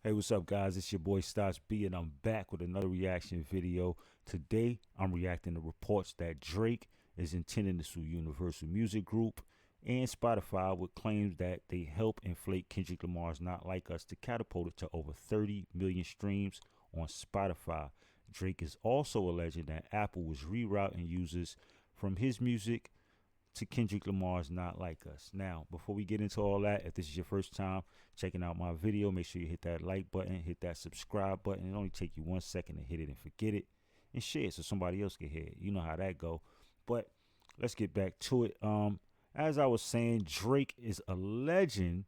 Hey, what's up, guys? It's your boy Stas B, and I'm back with another reaction video. Today, I'm reacting to reports that Drake is intending to sue Universal Music Group and Spotify with claims that they help inflate Kendrick Lamar's Not Like Us to catapult it to over 30 million streams on Spotify. Drake is also alleging that Apple was rerouting users from his music to Kendrick Lamar's Not Like Us. Now, before we get into all that, if this is your first time checking out my video, make sure you hit that like button, hit that subscribe button. It only take you 1 second to hit it and forget it, and share it so somebody else can hear it. You know how that go. But let's get back to it. As I was saying, Drake is alleging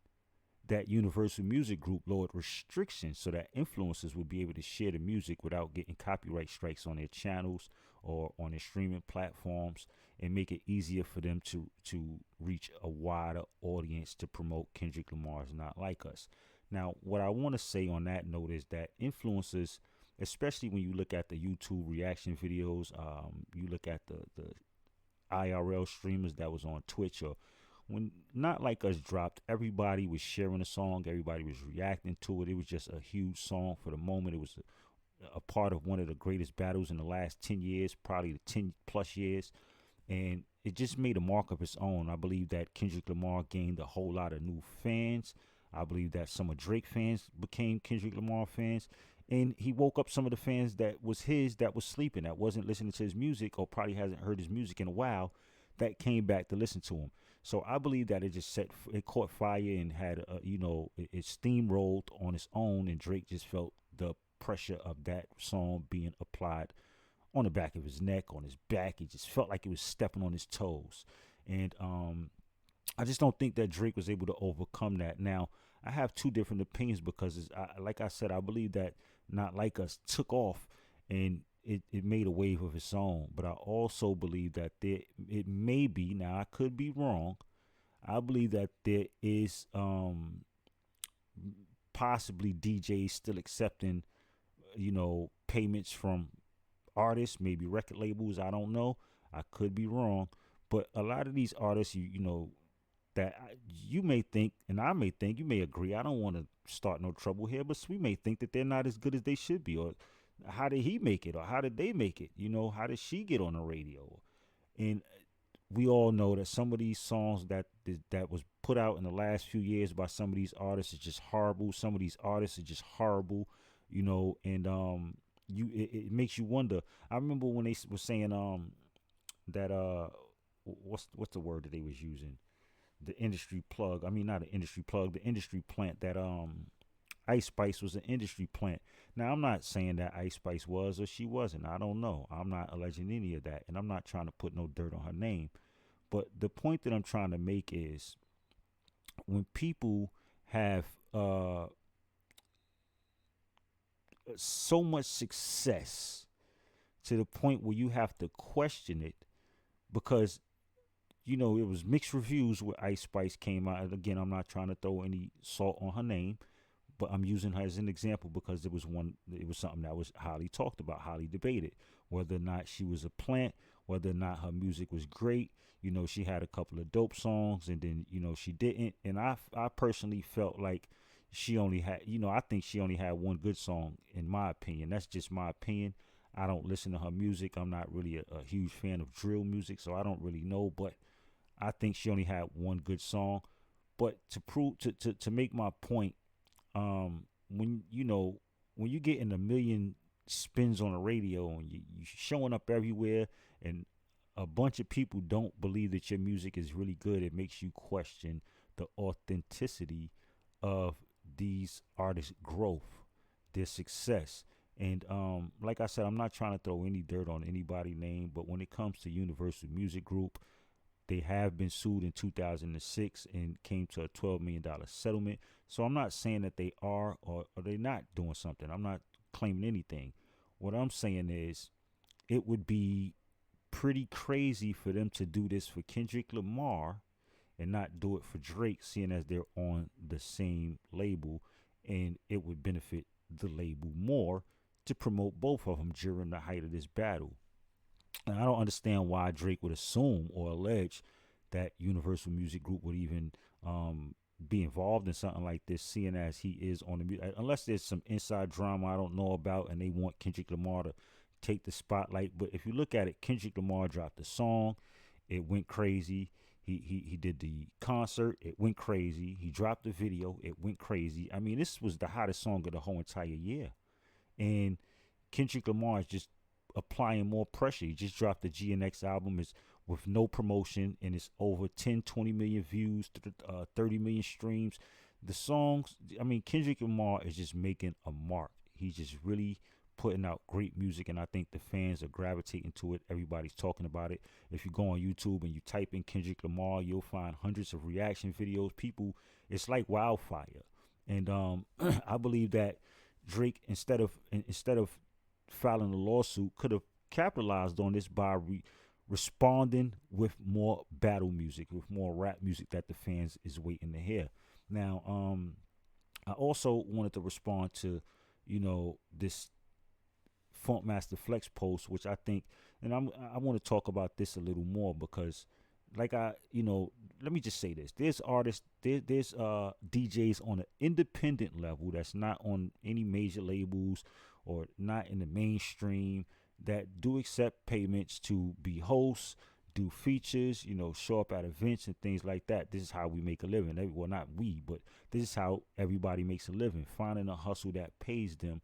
that Universal Music Group lowered restrictions so that influencers would be able to share the music without getting copyright strikes on their channels or on their streaming platforms, and make it easier for them to reach a wider audience to promote Kendrick Lamar's Not Like Us. Now, what I want to say on that note is that influencers, especially when you look at the YouTube reaction videos, you look at the IRL streamers that was on Twitch, or when Not Like Us dropped, everybody was sharing the song, everybody was reacting to it. It was just a huge song for the moment. It was a part of one of the greatest battles in the last 10 years, probably the 10 plus years. And it just made a mark of its own. I believe that Kendrick Lamar gained a whole lot of new fans. I believe that some of Drake fans became Kendrick Lamar fans. And he woke up some of the fans that was sleeping, that wasn't listening to his music, or probably hasn't heard his music in a while, that came back to listen to him. So I believe that it caught fire and had, it steamrolled on its own, and Drake just felt the pressure of that song being applied on the back of his neck, on his back. He just felt like he was stepping on his toes. And I just don't think that Drake was able to overcome that. Now, I have two different opinions because, like I said, I believe that Not Like Us took off and it made a wave of its own. But I also believe that it may be, now I could be wrong, I believe that there is possibly DJs still accepting, payments from artists, maybe record labels. I don't know. I could be wrong. But a lot of these artists, you may think, and I may think, you may agree. I don't want to start no trouble here, but we may think that they're not as good as they should be, or how did he make it, or how did they make it? How did she get on the radio? And we all know that some of these songs that was put out in the last few years by some of these artists is just horrible. Some of these artists are just horrible, and it makes you wonder. I remember when they were saying that what's the word that they was using? The industry plug. I mean, not an industry plug, the industry plant that Ice Spice was an industry plant. Now, I'm not saying that Ice Spice was or she wasn't. I don't know. I'm not alleging any of that, and I'm not trying to put no dirt on her name. But the point that I'm trying to make is, when people have so much success to the point where you have to question it, because it was mixed reviews where Ice Spice came out. And again, I'm not trying to throw any salt on her name, but I'm using her as an example because it was something that was highly talked about, highly debated, whether or not she was a plant, whether or not her music was great. She had a couple of dope songs, and then she didn't. And I personally felt like she only had, I think she only had one good song, in my opinion. That's just my opinion. I don't listen to her music. I'm not really a huge fan of drill music, so I don't really know, but I think she only had one good song. But to prove to make my point, when you get in a million spins on the radio, and you showing up everywhere, and a bunch of people don't believe that your music is really good, it makes you question the authenticity of these artists' growth, their success. And like I said, I'm not trying to throw any dirt on anybody's name, but when it comes to Universal Music Group, they have been sued in 2006 and came to a $12 million settlement. So I'm not saying that they are or they're not doing something. I'm not claiming anything. What I'm saying is, it would be pretty crazy for them to do this for Kendrick Lamar and not do it for Drake, seeing as they're on the same label, and it would benefit the label more to promote both of them during the height of this battle. And I don't understand why Drake would assume or allege that Universal Music Group would even be involved in something like this, seeing as he is on the music. Unless there's some inside drama I don't know about, and they want Kendrick Lamar to take the spotlight. But if you look at it, Kendrick Lamar dropped a song, it went crazy. He did the concert, it went crazy. He dropped the video, it went crazy. I mean, this was the hottest song of the whole entire year. And Kendrick Lamar is just applying more pressure. He just dropped the GNX album. It's with no promotion, and it's over 10, 20 million views, 30 million streams. The songs, I mean, Kendrick Lamar is just making a mark. He's just really putting out great music, and I think the fans are gravitating to it. Everybody's talking about it. If you go on YouTube and you type in Kendrick Lamar, you'll find hundreds of reaction videos. People, it's like wildfire. And I believe that Drake, instead of filing a lawsuit, could have capitalized on this by responding with more battle music, with more rap music that the fans is waiting to hear. Now, I also wanted to respond to, this Funkmaster Flex post, which I think, and I want to talk about this a little more because, like let me just say this: there's artists, there's DJs on an independent level that's not on any major labels or not in the mainstream that do accept payments to be hosts, do features, show up at events and things like that. This is how we make a living. Well, not we, but this is how everybody makes a living, finding a hustle that pays them.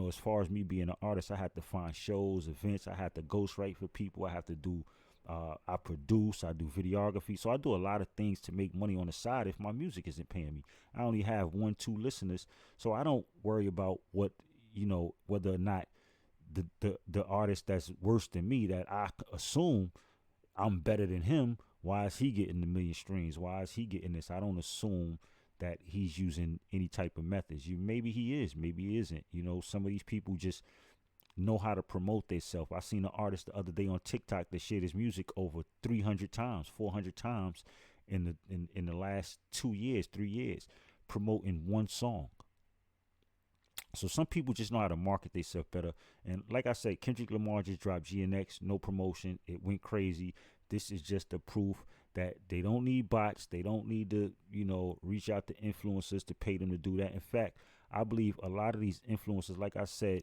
As far as me being an artist, I had to find shows, events. I had to ghostwrite for people. I have to do, I produce, I do videography. So I do a lot of things to make money on the side if my music isn't paying me. I only have 1, 2 listeners. So I don't worry about whether or not the artist that's worse than me, that I assume I'm better than him. Why is he getting the million streams? Why is he getting this? I don't assume that he's using any type of methods. Maybe he is, maybe he isn't. Some of these people just know how to promote themselves. I seen an artist the other day on TikTok that shared his music over 300 times, 400 times in the last 2 years, 3 years, promoting one song. So some people just know how to market themselves better. And like I said, Kendrick Lamar just dropped GNX, no promotion. It went crazy. This is just the proof that they don't need bots. They don't need to, reach out to influencers to pay them to do that. In fact, I believe a lot of these influencers, like I said,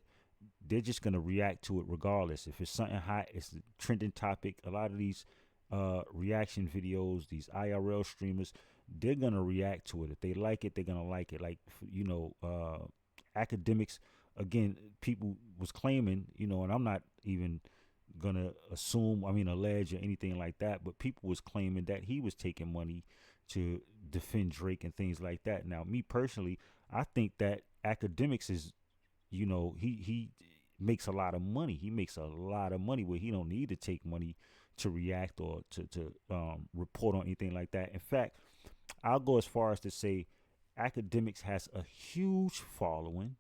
they're just going to react to it regardless. If it's something hot, it's a trending topic. A lot of these reaction videos, these IRL streamers, they're going to react to it. If they like it, they're going to like it. Like, academics, again, people was claiming, and I'm not even gonna allege or anything like that, but people was claiming that he was taking money to defend Drake and things like that. Now, me personally, I think that academics is, he makes a lot of money. He makes a lot of money where he don't need to take money to react or to report on anything like that. In fact, I'll go as far as to say academics has a huge following,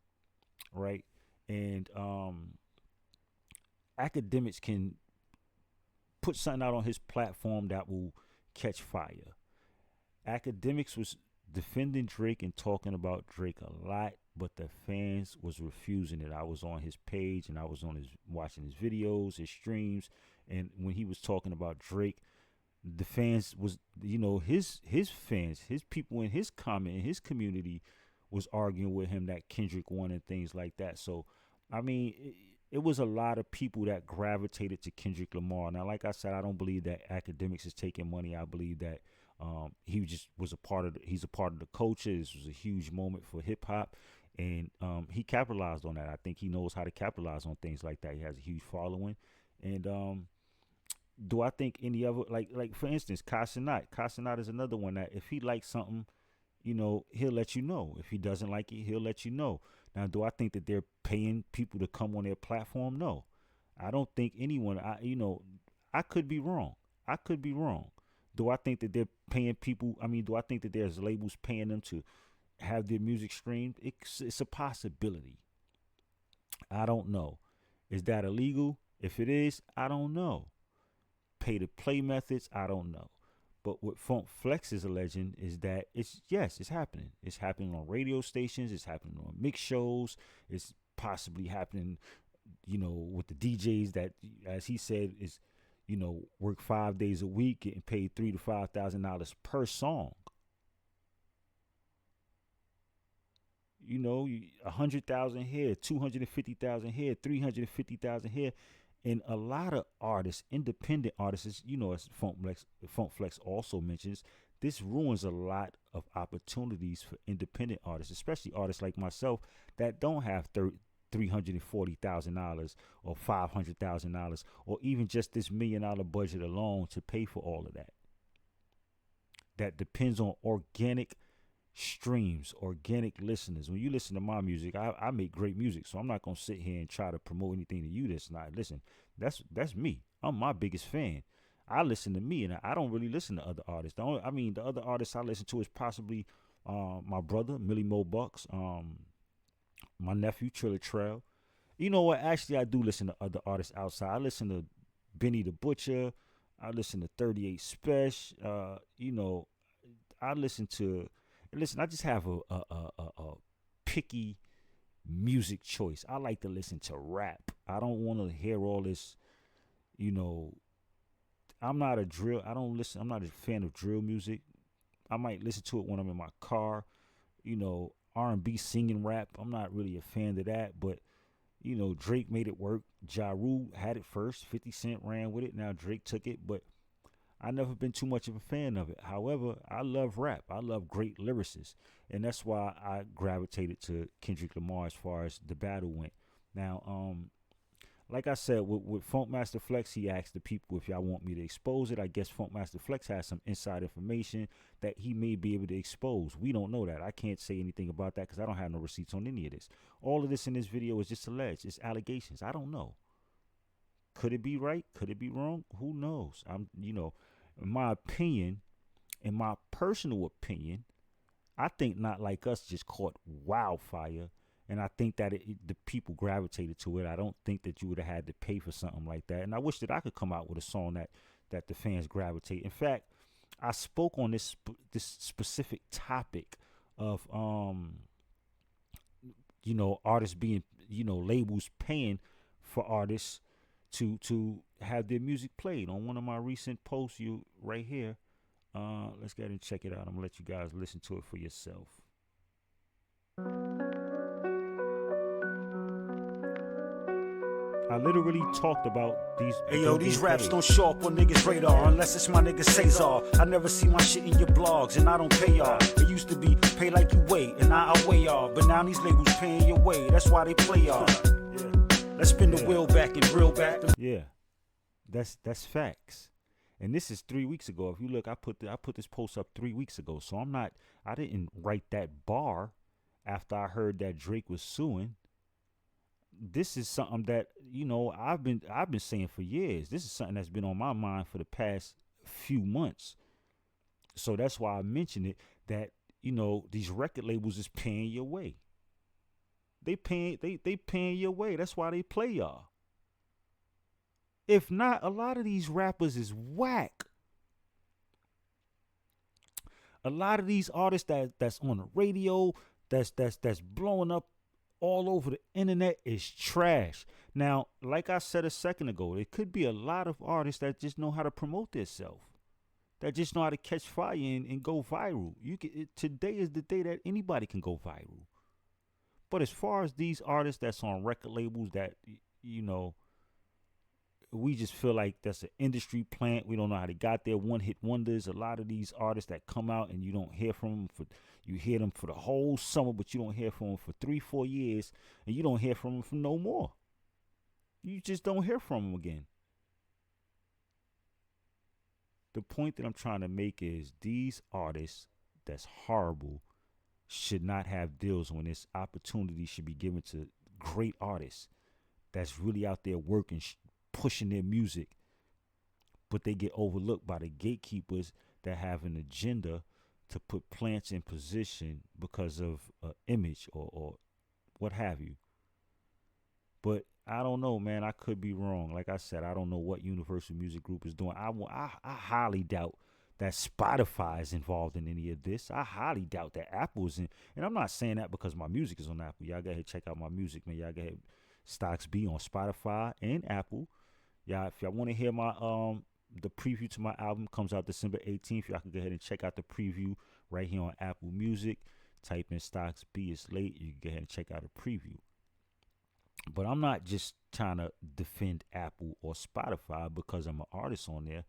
right? And academics can put something out on his platform that will catch fire. Academics was defending Drake and talking about Drake a lot, but the fans was refusing it. I was on his page and I was on his watching his videos, his streams, and when he was talking about Drake, the fans was, his fans, his people in his comment, in his community was arguing with him that Kendrick won and things like that. So, I mean, it was a lot of people that gravitated to Kendrick Lamar. Now, like I said, I don't believe that academics is taking money. I believe that he just was he's a part of the culture. This was a huge moment for hip hop, and he capitalized on that. I think he knows how to capitalize on things like that. He has a huge following, and do I think any other, like for instance, Casanat is another one that if he likes something, he'll let you know. If he doesn't like it, he'll let you know. Now, do I think that they're paying people to come on their platform? No, I don't think anyone. I could be wrong. I could be wrong. Do I think that they're paying people? I mean, do I think that there's labels paying them to have their music streamed? It's a possibility. I don't know. Is that illegal? If it is, I don't know. Pay to play methods, I don't know. But what Funk Flex is alleging is that it's happening. It's happening on radio stations. It's happening on mix shows. It's possibly happening, with the DJs that, as he said, is, work 5 days a week, getting paid $3,000 to $5,000 per song. 100,000 here, 250,000 here, 350,000 here, and a lot of artists, independent artists, as Funk Flex also mentions, this ruins a lot of opportunities for independent artists, especially artists like myself that don't have $340,000 or $500,000 or even just this $1 million budget alone to pay for all of that. That depends on organic streams, organic listeners. When you listen to my music, I make great music, so I'm not gonna sit here and try to promote anything to you that's not. Listen, that's me. I'm my biggest fan. I listen to me, and I don't really listen to other artists. The other artists I listen to is possibly my brother Millie Mo Bucks, my nephew Triller Trail. You know what? Actually, I do listen to other artists outside. I listen to Benny the Butcher. I listen to 38 Special. I listen to. Listen, I just have a picky music choice. I like to listen to rap. I don't want to hear all this. I'm not a drill. I don't listen. I'm not a fan of drill music. I might listen to it when I'm in my car. R&B singing rap. I'm not really a fan of that, but Drake made it work. Ja Rule had it first. 50 Cent ran with it. Now Drake took it, but I never been too much of a fan of it. However, I love rap. I love great lyricists, and that's why I gravitated to Kendrick Lamar as far as the battle went. Now, like I said, with Funkmaster Flex, he asked the people if y'all want me to expose it. I guess Funkmaster Flex has some inside information that he may be able to expose. We don't know that. I can't say anything about that because I don't have no receipts on any of this. All of this in this video is just alleged. It's allegations. I don't know. Could it be right? Could it be wrong? Who knows? In my opinion, in my personal opinion, I think Not Like Us just caught wildfire, and I think that the people gravitated to it. I don't think that you would have had to pay for something like that, and I wish that I could come out with a song that the fans gravitate. In fact, I spoke on this specific topic of artists being labels paying for artists to have their music played on one of my recent posts. You right here. Let's go ahead and check it out. I'm gonna let you guys listen to it for yourself. I literally talked about these. Hey yo, these raps don't show up on niggas' radar unless it's my nigga Cesar. I never see my shit in your blogs and I don't pay y'all. It used to be pay like you weigh and I outweigh y'all, but now these labels paying your way. That's why they play y'all. Let's spin the wheel back and reel back. Yeah, that's facts. And this is 3 weeks ago. If you look, I put this post up 3 weeks ago. So I didn't write that bar after I heard that Drake was suing. This is something that I've been saying for years. This is something that's been on my mind for the past few months. So that's why I mentioned it, that these record labels is paying your way. They paying your way. That's why they play y'all. If not, a lot of these rappers is whack. A lot of these artists that's on the radio, that's blowing up all over the internet is trash. Now, like I said a second ago, it could be a lot of artists that just know how to promote themselves, that just know how to catch fire and go viral. Today is the day that anybody can go viral. But as far as these artists that's on record labels that we just feel like that's an industry plant. We don't know how they got there. One-hit wonders. A lot of these artists that come out and you don't hear from them you hear them for the whole summer, but you don't hear from them for 3-4 years, and you don't hear from them for no more. You just don't hear from them again. The point that I'm trying to make is these artists that's horrible should not have deals when this opportunity should be given to great artists that's really out there working, pushing their music, but they get overlooked by the gatekeepers that have an agenda to put plants in position because of image or what have you. But I don't know, man. I could be wrong. Like I said, I don't know what Universal Music Group is doing. I highly doubt that Spotify is involved in any of this. I highly doubt that Apple's in. And I'm not saying that because my music is on Apple. Y'all go ahead and check out my music, man. Y'all go ahead. Stocks be on Spotify and Apple. Y'all, if y'all want to hear my the preview to my album comes out December 18th. Y'all can go ahead and check out the preview right here on Apple Music. Type in stocks B is late. You can go ahead and check out a preview. But I'm not just trying to defend Apple or Spotify because I'm an artist on there.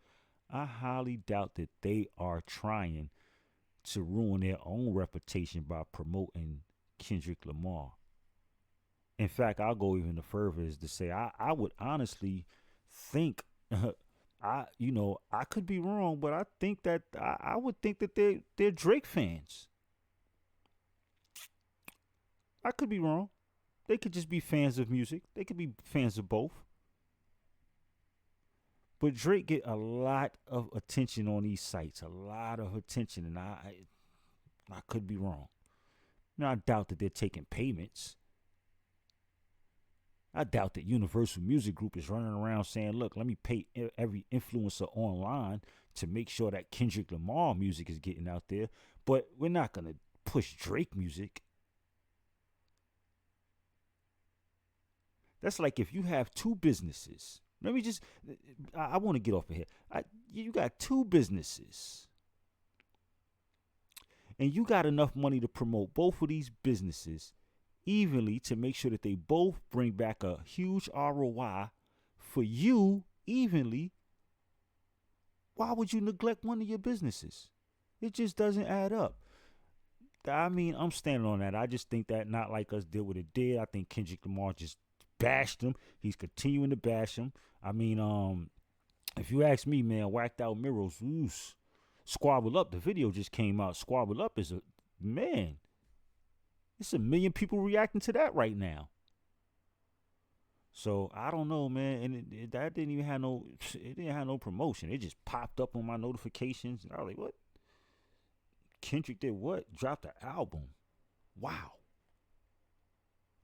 I highly doubt that they are trying to ruin their own reputation by promoting Kendrick Lamar. In fact, I'll go even further as to say I would honestly think I could be wrong, but I would think that they're Drake fans. I could be wrong. They could just be fans of music. They could be fans of both. But Drake get a lot of attention on these sites, a lot of attention, and I could be wrong. Now I doubt that they're taking payments. I doubt that Universal Music Group is running around saying, "Look, let me pay every influencer online to make sure that Kendrick Lamar music is getting out there." But we're not gonna push Drake music. That's like if you have two businesses. Let me just, I want to get off of here. You got two businesses, and you got enough money to promote both of these businesses evenly to make sure that they both bring back a huge ROI for you evenly. Why would you neglect one of your businesses? It just doesn't add up. I mean, I'm standing on that. I just think that Not Like Us did what it did. I think Kendrick Lamar just bashed him. He's continuing to bash him. I mean, if you ask me, man, Whacked Out Mirrors, Squabble Up, the video just came out. Squabble Up is man, it's 1 million people reacting to that right now. So I don't know, man, and that didn't even have no promotion. It just popped up on my notifications, and I was like, what? Kendrick did what? Dropped an album. Wow.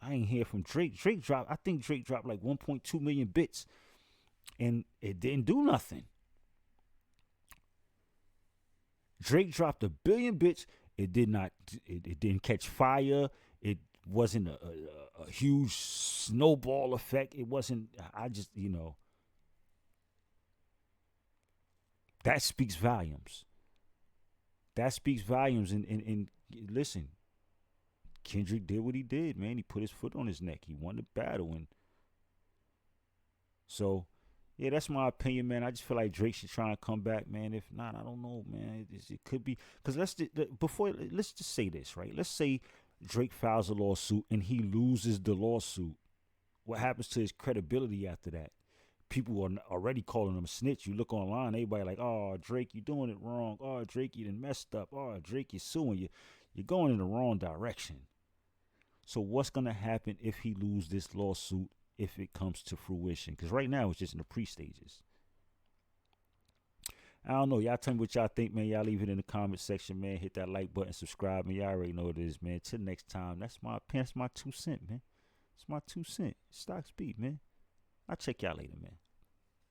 I ain't hear from Drake. I think Drake dropped like 1.2 million bits, and it didn't do nothing. Drake dropped 1 billion bits. It didn't catch fire. It wasn't a huge snowball effect. It wasn't, that speaks volumes. That speaks volumes. And listen, Kendrick did what he did, man. He put his foot on his neck. He won the battle. And so, yeah, that's my opinion, man. I just feel like Drake should try and come back, man. If not, I don't know, man. It could be, because let's just say this, right? Let's say Drake files a lawsuit and he loses the lawsuit. What happens to his credibility after that? People are already calling him a snitch. You look online, everybody like, "Oh, Drake, you doing it wrong. Oh, Drake, you done messed up. Oh, Drake, you're suing you. You're going in the wrong direction." So what's gonna happen if he loses this lawsuit, if it comes to fruition? Because right now it's just in the pre-stages. I don't know. Y'all tell me what y'all think, man. Y'all leave it in the comment section, man. Hit that like button, subscribe, man. Y'all already know what it is, man. Till next time. That's my opinion. That's my 2 cents, man. It's my 2 cents. Stocks beat, man. I'll check y'all later, man.